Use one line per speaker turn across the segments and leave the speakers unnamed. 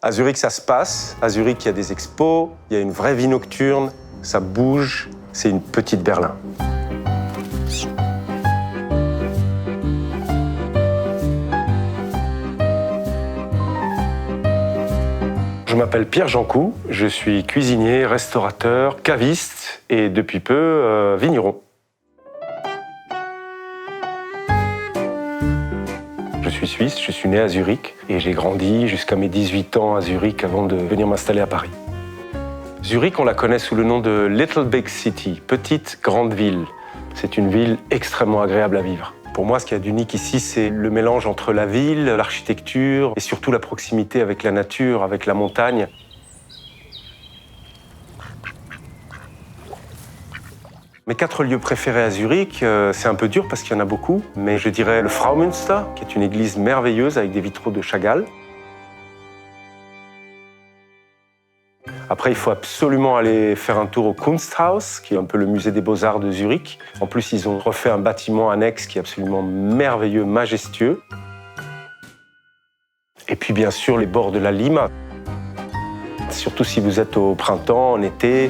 À Zurich, ça se passe. À Zurich, il y a des expos, il y a une vraie vie nocturne, ça bouge. C'est une petite Berlin. Je m'appelle Pierre Jancoux, je suis cuisinier, restaurateur, caviste et depuis peu vigneron. Je suis suisse, je suis né à Zurich et j'ai grandi jusqu'à mes 18 ans à Zurich avant de venir m'installer à Paris. Zurich, on la connaît sous le nom de Little Big City, petite grande ville. C'est une ville extrêmement agréable à vivre. Pour moi, ce qu'il y a d'unique ici, c'est le mélange entre la ville, l'architecture et surtout la proximité avec la nature, avec la montagne. Mes 4 lieux préférés à Zurich, c'est un peu dur parce qu'il y en a beaucoup, mais je dirais le Fraumünster, qui est une église merveilleuse avec des vitraux de Chagall. Après, il faut absolument aller faire un tour au Kunsthaus, qui est un peu le musée des beaux-arts de Zurich. En plus, ils ont refait un bâtiment annexe qui est absolument merveilleux, majestueux. Et puis, bien sûr, les bords de la Lima. Surtout si vous êtes au printemps, en été,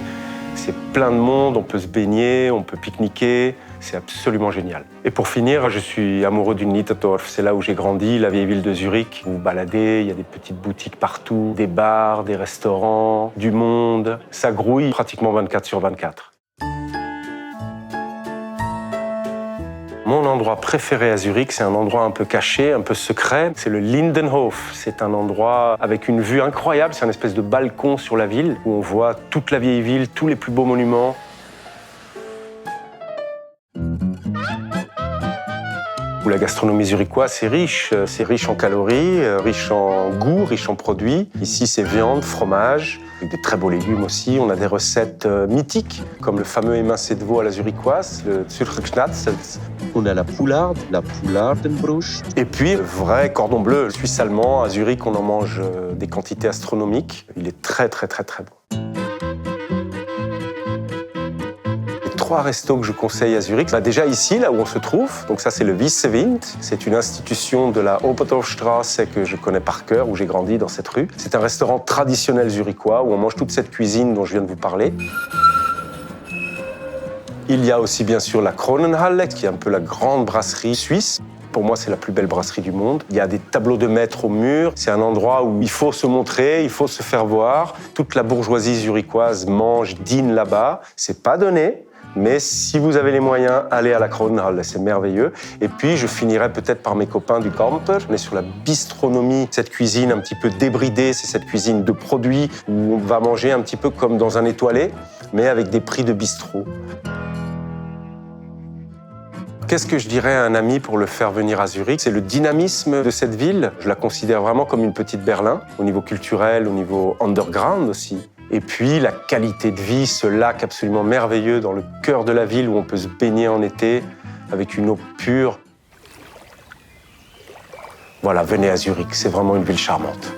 c'est plein de monde, on peut se baigner, on peut pique-niquer, c'est absolument génial. Et pour finir, je suis amoureux du Nitterdorf, c'est là où j'ai grandi, la vieille ville de Zurich. Vous vous baladez, il y a des petites boutiques partout, des bars, des restaurants, du monde. Ça grouille pratiquement 24/24. Mon endroit préféré à Zurich, c'est un endroit un peu caché, un peu secret. C'est le Lindenhof. C'est un endroit avec une vue incroyable. C'est un espèce de balcon sur la ville où on voit toute la vieille ville, tous les plus beaux monuments. Où la gastronomie zurichoise, c'est riche en calories, riche en goût, riche en produits. Ici, c'est viande, fromage, avec des très beaux légumes aussi. On a des recettes mythiques, comme le fameux émincé de veau à la zurichoise, le Zürcher Schnatzels.
On a la Poulardenbrust.
Et puis, le vrai cordon bleu suisse-allemand. À Zurich, on en mange des quantités astronomiques. Il est très, très, très, très bon. 3 restos que je conseille à Zurich. Déjà ici, là où on se trouve, donc ça c'est le Wissewind. C'est une institution de la Obertorfstrasse que je connais par cœur, où j'ai grandi dans cette rue. C'est un restaurant traditionnel zurichois où on mange toute cette cuisine dont je viens de vous parler. Il y a aussi bien sûr la Kronenhalle, qui est un peu la grande brasserie suisse. Pour moi, c'est la plus belle brasserie du monde. Il y a des tableaux de maître au mur. C'est un endroit où il faut se montrer, il faut se faire voir. Toute la bourgeoisie zurichoise mange, dîne là-bas. C'est pas donné. Mais si vous avez les moyens, allez à la Kronenhalle, c'est merveilleux. Et puis, je finirai peut-être par mes copains du Camper. On est sur la bistronomie, cette cuisine un petit peu débridée, c'est cette cuisine de produits où on va manger un petit peu comme dans un étoilé, mais avec des prix de bistrot. Qu'est-ce que je dirais à un ami pour le faire venir à Zurich? C'est le dynamisme de cette ville. Je la considère vraiment comme une petite Berlin, au niveau culturel, au niveau underground aussi. Et puis la qualité de vie, ce lac absolument merveilleux dans le cœur de la ville où on peut se baigner en été avec une eau pure. Voilà, venez à Zurich, c'est vraiment une ville charmante.